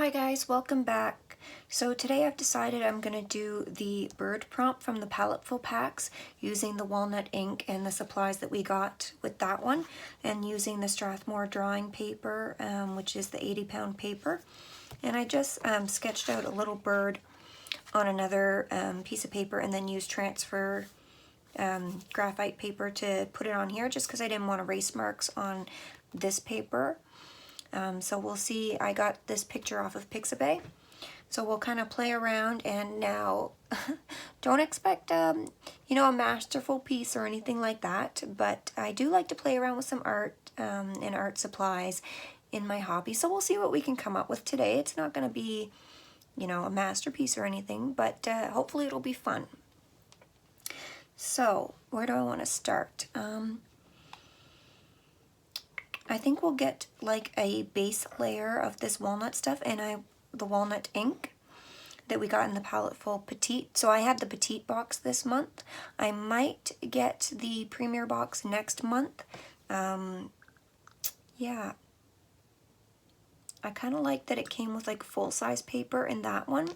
Hi guys, welcome back. So today I've decided I'm going to do the bird prompt from the Palettefull packs using the walnut ink and the supplies that we got with that one, and using the Strathmore drawing paper, which is the 80-pound paper. And I just sketched out a little bird on another piece of paper and then used transfer graphite paper to put it on here just because I didn't want erase marks on this paper. So we'll see. I got this picture off of Pixabay, so we'll kind of play around. And now don't expect a masterful piece or anything like that, but I do like to play around with some art and art supplies in my hobby, so we'll see what we can come up with today. It's not going to be a masterpiece or anything, but hopefully it'll be fun. So where do I want to start? I think we'll get like a base layer of this walnut stuff and the walnut ink that we got in the Palettefull Petite. So I had the Petite box this month. I might get the Premier box next month. Yeah. I kind of like that it came with like full-size paper in that one,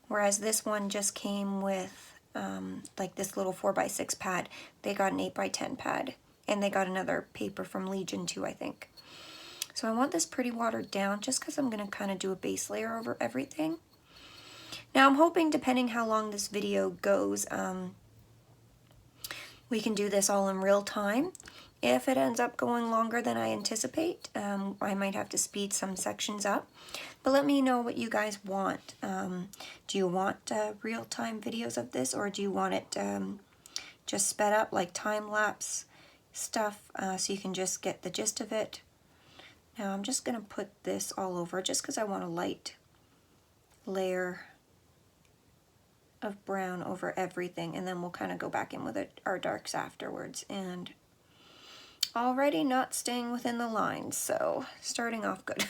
whereas this one just came with like this little 4x6 pad. They got an 8x10 pad. And they got another paper from Legion too, I think. So I want this pretty watered down just because I'm going to kind of do a base layer over everything. Now I'm hoping, depending how long this video goes, we can do this all in real time. If it ends up going longer than I anticipate, I might have to speed some sections up. But let me know what you guys want. Do you want real-time videos of this, or do you want it just sped up, like time-lapse stuff, so you can just get the gist of it? Now I'm just going to put this all over just because I want a light layer of brown over everything, and then we'll kind of go back in with our darks afterwards. And already not staying within the lines, so starting off good.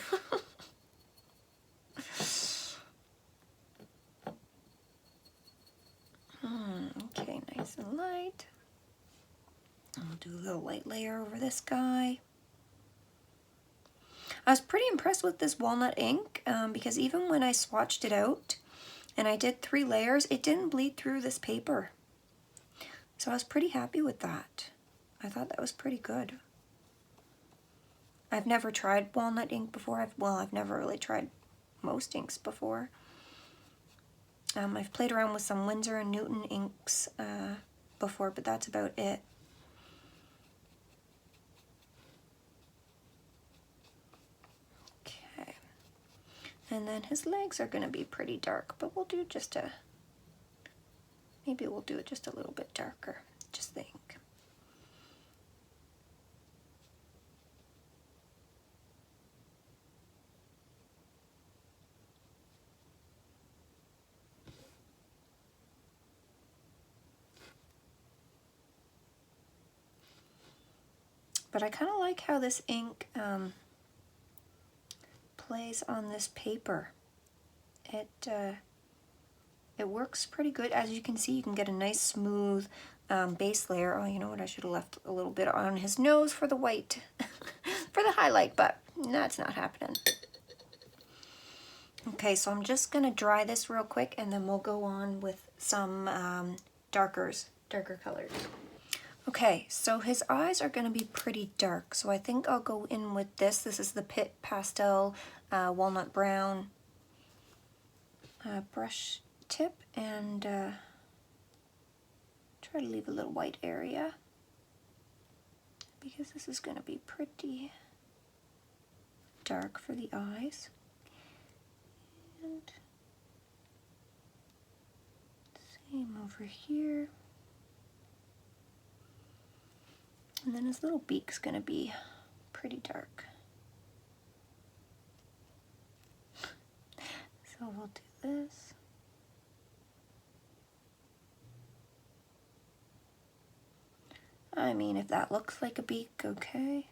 Okay, nice and light. I'll do a little light layer over this guy. I was pretty impressed with this walnut ink because even when I swatched it out and I did 3 layers, it didn't bleed through this paper. So I was pretty happy with that. I thought that was pretty good. I've never tried walnut ink before. I've never really tried most inks before. I've played around with some Winsor & Newton inks before, but that's about it. Okay. And then his legs are going to be pretty dark, but we'll do maybe we'll do it just a little bit darker, just the ink. But I kind of like how this ink plays on this paper. It works pretty good. As you can see, you can get a nice smooth base layer. Oh, you know what? I should have left a little bit on his nose for the white, for the highlight, but that's not happening. Okay, so I'm just going to dry this real quick, and then we'll go on with some darker colors. Okay, so his eyes are going to be pretty dark, so I think I'll go in with this. This is the Pitt Pastel Walnut Brown brush tip, and try to leave a little white area because this is going to be pretty dark for the eyes. And same over here. And then his little beak's going to be pretty dark. So we'll do this. I mean, if that looks like a beak, okay.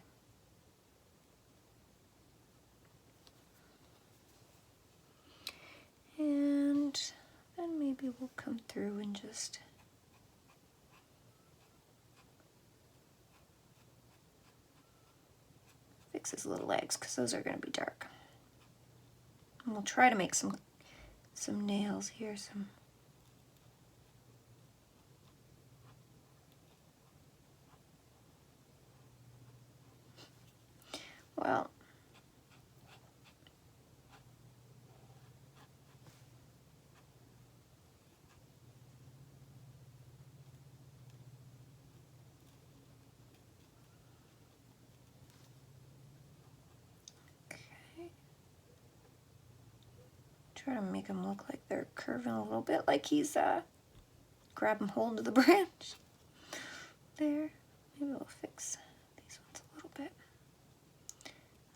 And then maybe we'll come through and just fix his little legs, because those are going to be dark. And we'll try to make some nails here, well, okay. Try to make them look like they're curving a little bit, like he's grabbing hold of the branch. There. Maybe we'll fix these ones a little bit.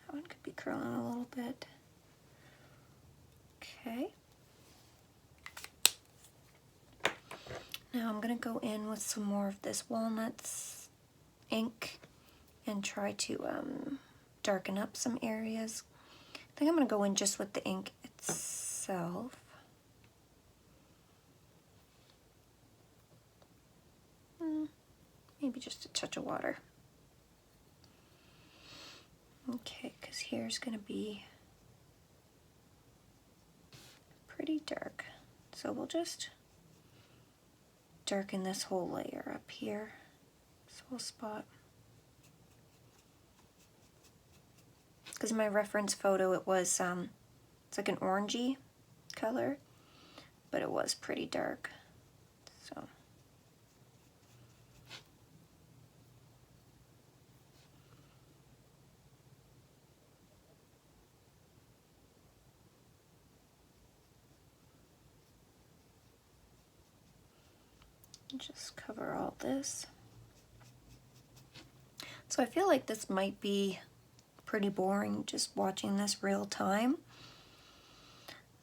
That one could be curling a little bit. Okay. Now I'm going to go in with some more of this walnuts ink and try to darken up some areas. I think I'm going to go in just with the ink itself. Maybe just a touch of water. Okay, because here's going to be pretty dark. So we'll just darken this whole layer up here. This whole spot. Because my reference photo, it was, it's like an orangey color, but it was pretty dark. So. Just cover all this. So I feel like this might be pretty boring just watching this real time.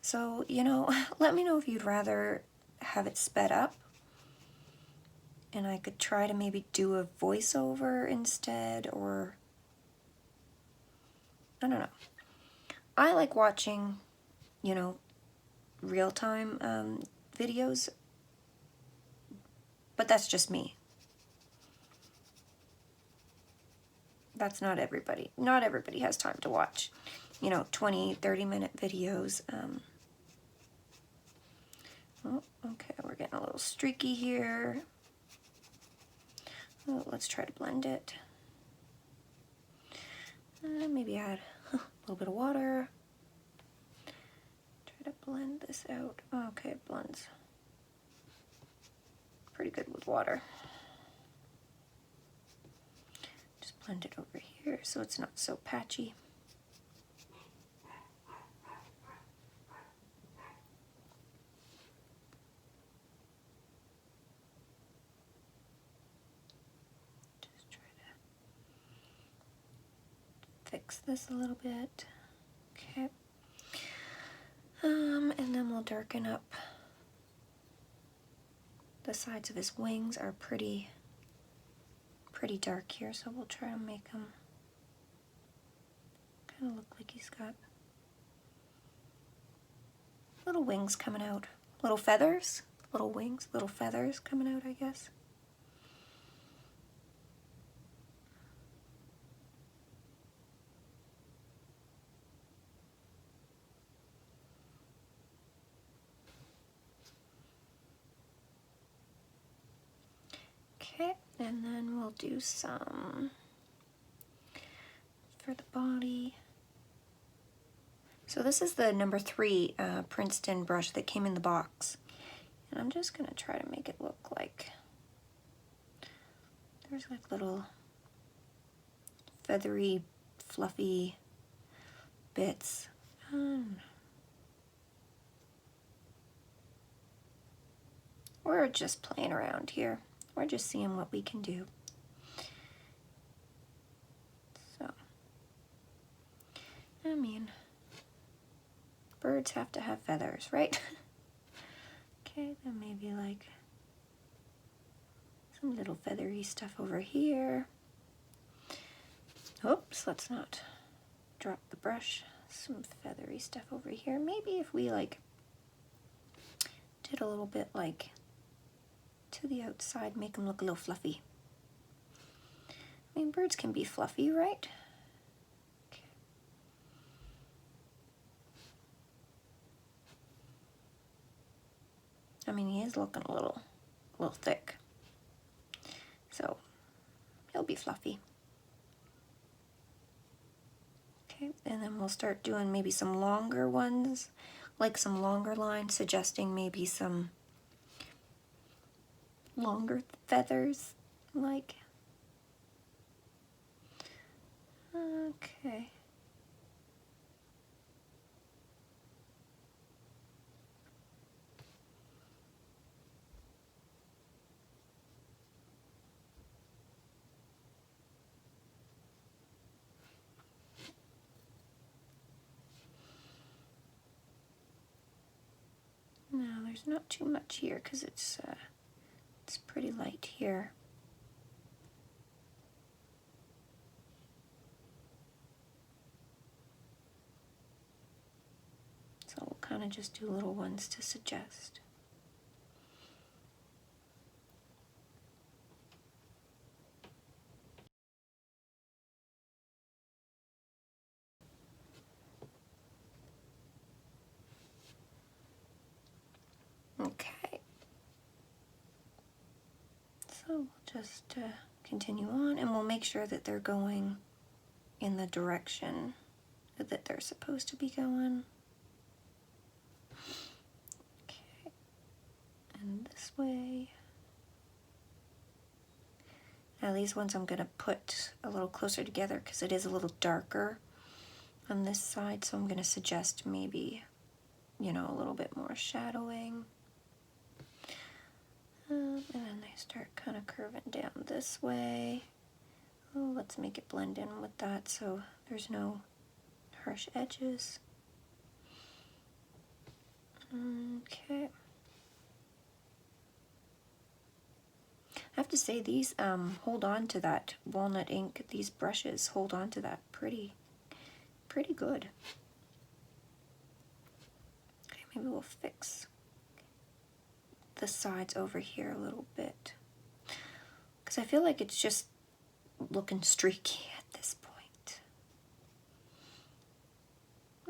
So, you know, let me know if you'd rather have it sped up and I could try to maybe do a voiceover instead, or I don't know. I like watching, you know, real-time videos, but that's just me. That's not everybody. Not everybody has time to watch, you know, 20, 30-minute videos. Oh, okay, we're getting a little streaky here. Oh, let's try to blend it. Maybe add a little bit of water. Try to blend this out. Okay, it blends pretty good with water. Just blend it over here so it's not so patchy. Just try to fix this a little bit. Okay. And then we'll darken up. The sides of his wings are pretty dark here, so we'll try to make him kind of look like he's got little wings coming out. Little feathers, little wings, little feathers coming out, I guess. Okay, and then we'll do some for the body. So this is the number 3 Princeton brush that came in the box. And I'm just going to try to make it look like there's like little feathery, fluffy bits. We're just playing around here. We're just seeing what we can do. So, I mean, birds have to have feathers, right? Okay, then maybe like some little feathery stuff over here. Oops, let's not drop the brush. Some feathery stuff over here. Maybe if we like did a little bit like to the outside, make them look a little fluffy. I mean, birds can be fluffy, right? Okay. is looking a little thick. So he'll be fluffy. Okay, and then we'll start doing maybe some longer ones, like some longer lines, suggesting maybe some longer feathers, like. Okay. No, there's not too much here because it's pretty light here. So we'll kind of just do little ones to suggest. Okay. So we'll just continue on, and we'll make sure that they're going in the direction that they're supposed to be going. Okay. And this way. Now these ones I'm going to put a little closer together because it is a little darker on this side, so I'm going to suggest maybe, you know, a little bit more shadowing. And then they start kind of curving down this way. Oh, let's make it blend in with that so there's no harsh edges. Okay. I have to say these hold on to that walnut ink. These brushes hold on to that pretty good. Okay, maybe we'll fix the sides over here a little bit because I feel like it's just looking streaky at this point.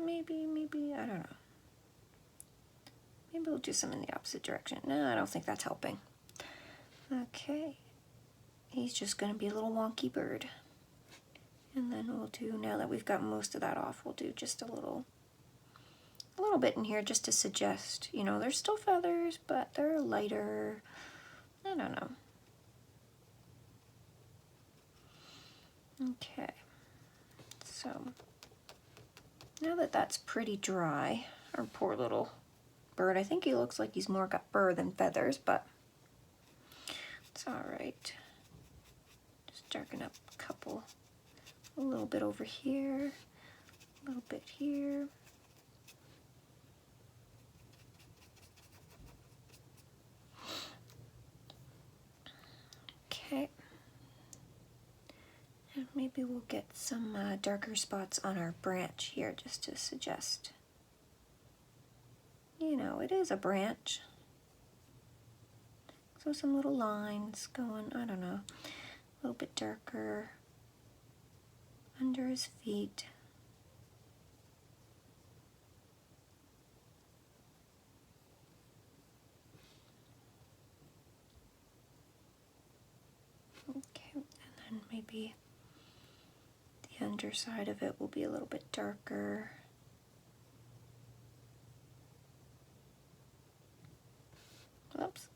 Maybe I don't know. Maybe we'll do some in the opposite direction. No, I don't think that's helping. Okay, he's just going to be a little wonky bird. And then we'll do, now that we've got most of that off, we'll do just a little bit in here just to suggest, you know, there's still feathers, but they're lighter. I don't know. Okay, so now that that's pretty dry, our poor little bird, I think he looks like he's more got fur than feathers, but it's all right. Just darken up a little bit over here, a little bit here. Okay. And maybe we'll get some darker spots on our branch here just to suggest, you know, it is a branch. So some little lines going, I don't know, a little bit darker under his feet. Okay, and then maybe the underside of it will be a little bit darker. Oops.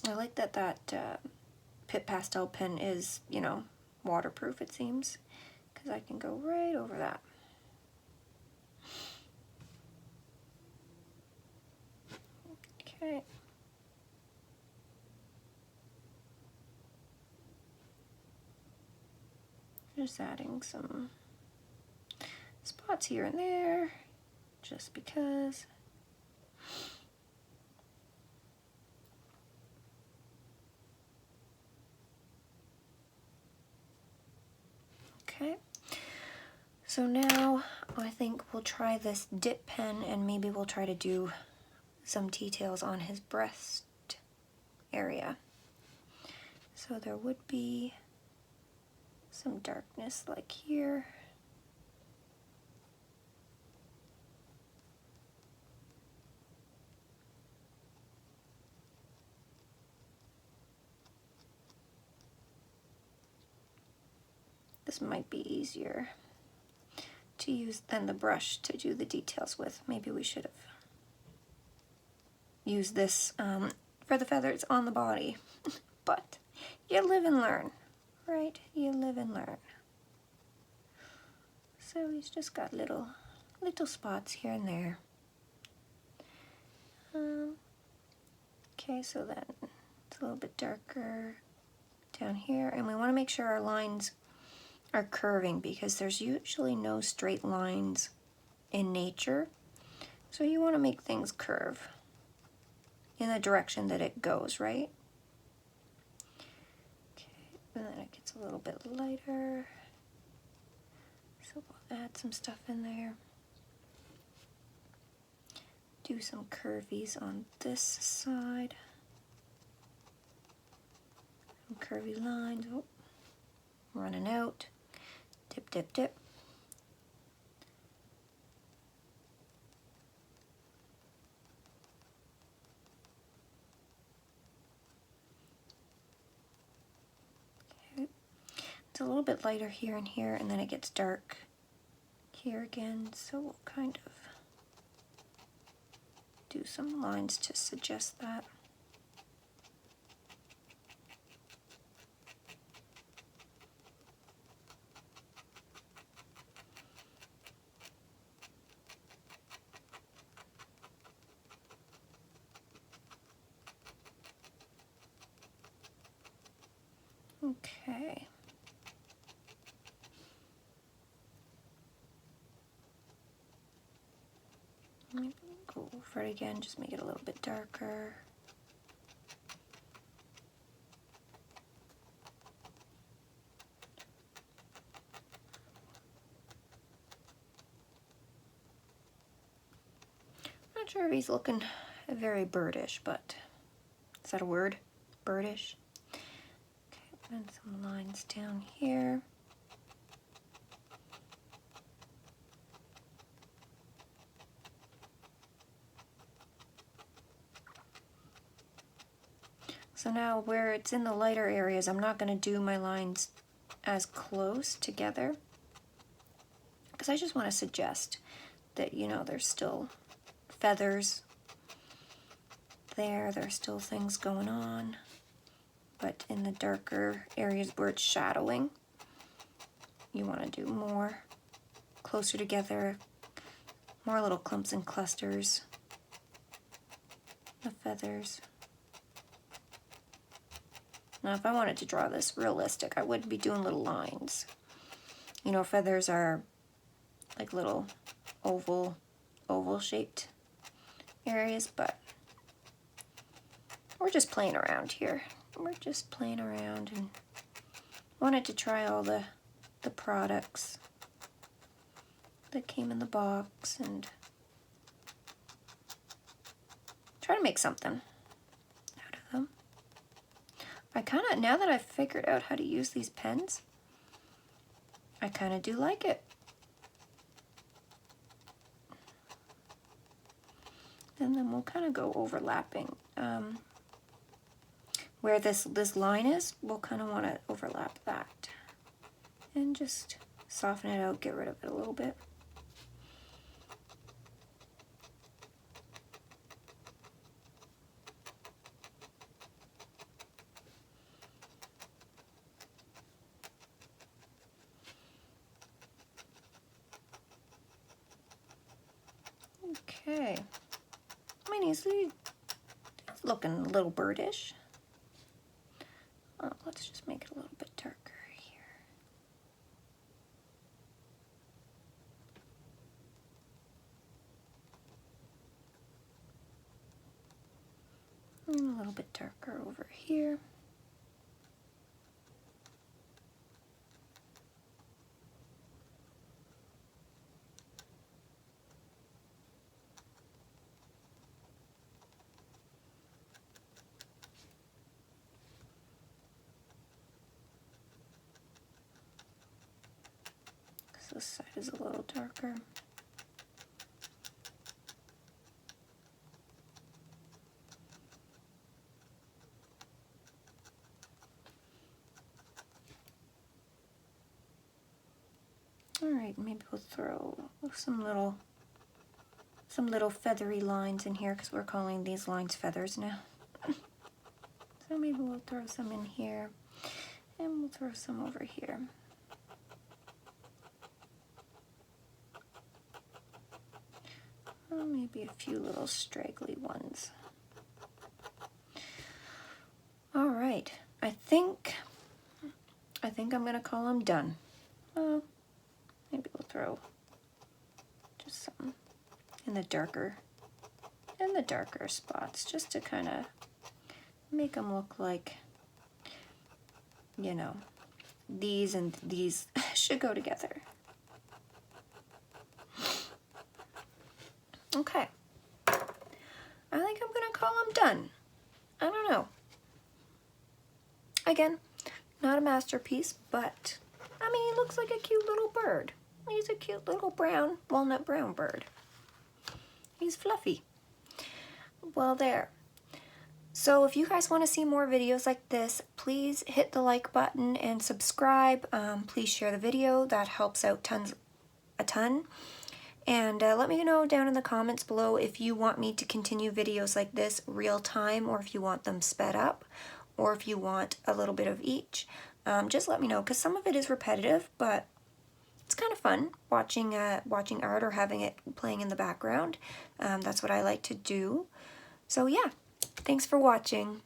I like that Pitt Pastel pen is, you know, waterproof, it seems, because I can go right over that. Okay. Just adding some spots here and there, just because. Okay, so now I think we'll try this dip pen and maybe we'll try to do some details on his breast area. So there would be some darkness like here. This might be easier to use than the brush to do the details with. Maybe we should have used this for the feathers on the body. But you live and learn, right? You live and learn. So he's just got little spots here and there. Okay, so then it's a little bit darker down here, and we want to make sure our lines are curving because there's usually no straight lines in nature. So you want to make things curve in the direction that it goes, right? Okay, and then it gets a little bit lighter. So we'll add some stuff in there. Do some curvies on this side. Some curvy lines. Oh, running out. Dip, dip, dip. Okay. It's a little bit lighter here and here, and then it gets dark here again. So we'll kind of do some lines to suggest that. Okay. Maybe go over it again, just make it a little bit darker. Not sure if he's looking very birdish, but is that a word? Birdish? Okay, and some lines down here. So now where it's in the lighter areas, I'm not going to do my lines as close together because I just want to suggest that, you know, there's still feathers there, there's still things going on, but in the darker areas where it's shadowing, you want to do more closer together, more little clumps and clusters of feathers. Now, if I wanted to draw this realistic, I wouldn't be doing little lines. You know, feathers are like little oval-shaped areas, but we're just playing around here. We're just playing around and wanted to try all the products that came in the box and try to make something out of them. I kind of, now that I've figured out how to use these pens, I kind of do like it. And then we'll kind of go overlapping. Where this line is, we'll kind of want to overlap that. And just soften it out, get rid of it a little bit. Okay, I mean, he's looking a little birdish. Let's just make it a little bit darker here. And a little bit darker over here. this side is a little darker. All right, maybe we'll throw some little feathery lines in here because we're calling these lines feathers now. So maybe we'll throw some in here and we'll throw some over here. Maybe a few little straggly ones. All right, I think I'm gonna call them done. Maybe we'll throw just some in the darker spots, just to kind of make them look like, you know, these and these should go together. Okay, I think I'm gonna call them done. I don't know. Again, not a masterpiece, but I mean, he looks like a cute little bird. He's a cute little brown, walnut brown bird. He's fluffy. Well, there. So if you guys want to see more videos like this, please hit the like button and subscribe. Please share the video. That helps out a ton. And let me know down in the comments below if you want me to continue videos like this real time, or if you want them sped up, or if you want a little bit of each. Just let me know, because some of it is repetitive, but it's kind of fun watching art or having it playing in the background. That's what I like to do. So yeah, thanks for watching.